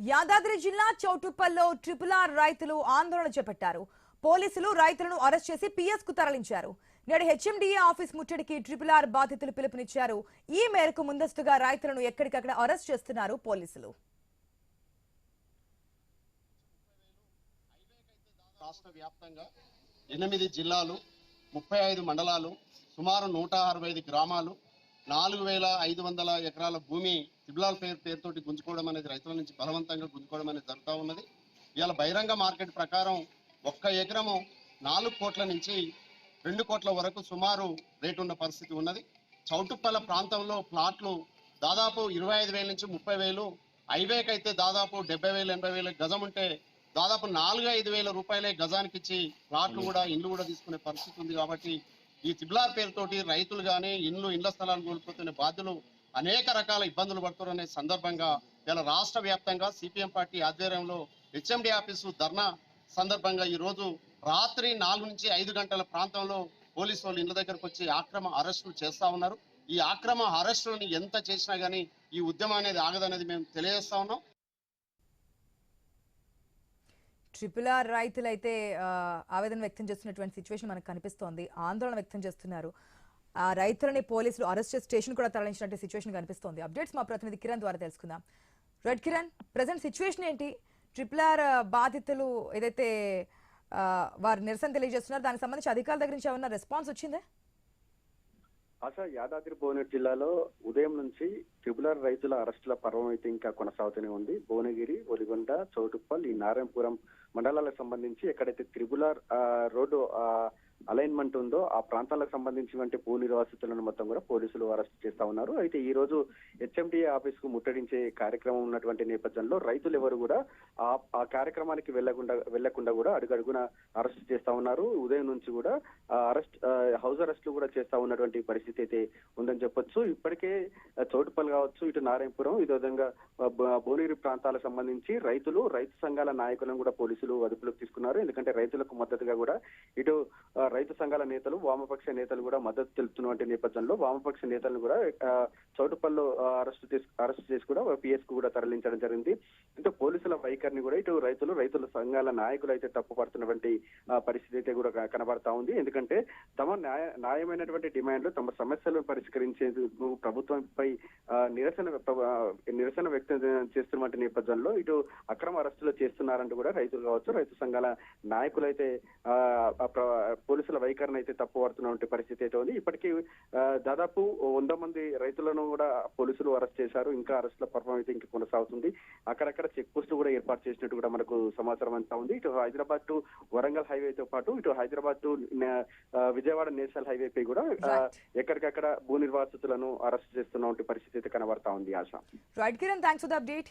యాదాద్రి జిల్లా చౌటుప్పల్లో ట్రిపుల్-ఆర్ రైతులు ఆందోళన చేపట్టారు. పోలీసులు రైతులను అరెస్ట్ చేసి పిఎస్ కు తరలించారు. నేడు హెచ్ఎండిఏ ఆఫీస్ ముట్టడికి ట్రిపుల్-ఆర్ బాధితులు పిలుపునిచ్చారు. ఈ మేరకు ముందస్తుగా రైతులను ఎక్కడికక్కడ అరెస్ట్ చేస్తున్నారు పోలీసులు. రాష్ట్ర వ్యాప్తంగా 8 జిల్లాలు 35 మండలాలు సుమారు 165 గ్రామాలు 4500 ఎకరాల భూమి ట్రిపుల్-ఆర్ పేరుతోటి గుంజుకోవడం అనేది రైతుల నుంచి బలవంతంగా గుంజుకోవడం అనేది జరుగుతూ ఉన్నది. ఇవాళ బహిరంగ మార్కెట్ ప్రకారం 1 ఎకరము 4 కోట్ల నుంచి 2 కోట్ల వరకు సుమారు రేటు ఉన్న పరిస్థితి ఉన్నది. చౌటుప్పల ప్రాంతంలో ప్లాట్లు దాదాపు 25,000 నుంచి 30,000, హైవేకి అయితే దాదాపు 70,000 80,000 గజం ఉంటే దాదాపు 4-5 వేల రూపాయలే గజానికి ఇచ్చి ప్లాట్లు కూడా ఇండ్లు కూడా తీసుకునే పరిస్థితి ఉంది. కాబట్టి ఈ ట్రిపుల్-ఆర్ పేరుతోటి రైతులు కానీ ఇళ్ల స్థలాలు కోల్పోతున్న బాధ్యులు అనేక రకాల ఇబ్బందులు పడుతున్న సందర్భంగా ఇలా రాష్ట్ర వ్యాప్తంగా సిపిఎం పార్టీ ఆధ్వర్యంలో హెచ్ఎండి ఆఫీసు ధర్నా సందర్భంగా ఈ రోజు రాత్రి 4 నుంచి 5 గంటల ప్రాంతంలో పోలీసు వాళ్ళు ఇళ్ల దగ్గరకు వచ్చి అక్రమ అరెస్టులు చేస్తా ఉన్నారు. ఈ అక్రమ అరెస్టులను ఎంత చేసినా గానీ ఈ ఉద్యమం అనేది ఆగదనేది మేము తెలియజేస్తా ఉన్నాం. ట్రిపుల్-ఆర్ రైతులైతే ఆవేదన వ్యక్తం చేస్తున్నటువంటి సిచ్యువేషన్ మనకు కనిపిస్తోంది. ఆందోళన వ్యక్తం చేస్తున్నారు. ఆ రైతులని పోలీసులు అరెస్ట్ చేసి స్టేషన్ కూడా తరలించినట్టు సిచ్యువేషన్ కనిపిస్తోంది. అప్డేట్స్ మా ప్రతినిధి కిరణ్ ద్వారా తెలుసుకుందాం. రెడ్ కిరణ్, ప్రజెంట్ సిచ్యువేషన్ ఏంటి? ట్రిపుల్-ఆర్ బాధితులు ఏదైతే వారు నిరసన తెలియజేస్తున్నారు, దానికి సంబంధించి అధికారుల దగ్గర నుంచి ఏమన్నా రెస్పాన్స్ వచ్చిందే? ఆశా, యాదాద్రి భువనగిరి జిల్లాలో ఉదయం నుంచి ట్రిపుల్-ఆర్ రైతుల అరెస్టుల పర్వం అయితే ఇంకా కొనసాగుతూనే ఉంది. భువనగిరి, ఒలిగొండ, చౌటుప్పల్, ఈ నారాయణపురం మండలాలకు సంబంధించి ఎక్కడైతే ట్రిపుల్-ఆర్ రోడ్డు అలైన్మెంట్ ఉందో ఆ ప్రాంతాలకు సంబంధించినటువంటి భూ నిర్వాసితులను మొత్తం కూడా పోలీసులు అరెస్ట్ చేస్తా ఉన్నారు. అయితే ఈ రోజు హెచ్ఎండిఏ ఆఫీస్ కు ముట్టడించే కార్యక్రమం ఉన్నటువంటి నేపథ్యంలో రైతులు ఎవరు కూడా ఆ కార్యక్రమానికి వెళ్లకుండా కూడా అడుగడుగున అరెస్ట్ చేస్తా ఉన్నారు. ఉదయం నుంచి కూడా హౌస్ అరెస్టులు కూడా చేస్తా ఉన్నటువంటి పరిస్థితి అయితే ఉందని చెప్పొచ్చు. ఇప్పటికే చౌటుప్పల్ కావచ్చు, ఇటు నారాయణపురం, ఇదే విధంగా భువనగిరి ప్రాంతాలకు సంబంధించి రైతు సంఘాల నాయకులను కూడా పోలీసులు అదుపులోకి తీసుకున్నారు. ఎందుకంటే రైతులకు మద్దతుగా కూడా ఇటు రైతు సంఘాల నేతలు, వామపక్ష నేతలు కూడా మద్దతు తెలుపుతున్నటువంటి నేపథ్యంలో వామపక్ష నేతలను కూడా చౌటుప్పల్లో అరెస్ట్ చేసి కూడా పిఎస్ కు కూడా తరలించడం జరిగింది. అంటే పోలీసుల వైఖరిని కూడా ఇటు రైతుల సంఘాల నాయకులు అయితే తప్పుపడుతున్నటువంటి పరిస్థితి అయితే కూడా కనబడతా ఉంది. ఎందుకంటే తమ న్యాయమైనటువంటి డిమాండ్లు, తమ సమస్యలను పరిష్కరించేందుకు ప్రభుత్వంపై నిరసన వ్యక్తం చేస్తున్నటువంటి నేపథ్యంలో ఇటు అక్రమ అరెస్టులు చేస్తున్నారంటూ కూడా రైతులు కావచ్చు, రైతు సంఘాల నాయకులు అయితే పోలీసుల వైఖరిని అయితే తప్పుపడుతున్నటువంటి పరిస్థితి అయితే ఉంది. ఇప్పటికీ దాదాపు 100 మంది రైతులను కూడా పోలీసులు అరెస్ట్ చేశారు. ఇంకా అరెస్టుల పర్వం అయితే ఇంకా కొనసాగుతుంది. అక్కడక్కడ చెక్ పోస్టులు కూడా ఏర్పాటు చేసినట్టు కూడా మనకు సమాచారం అంతా ఉంది. ఇటు హైదరాబాద్ టు వరంగల్ హైవేతో పాటు ఇటు Hyderabad to Vijayawada national highway పై కూడా ఎక్కడికక్కడ భూ నిర్వాసితులను అరెస్ట్ చేస్తున్నటువంటి పరిస్థితి అయితే కనబడతా ఉంది. ఆశ. Right Kiran, thanks for the update.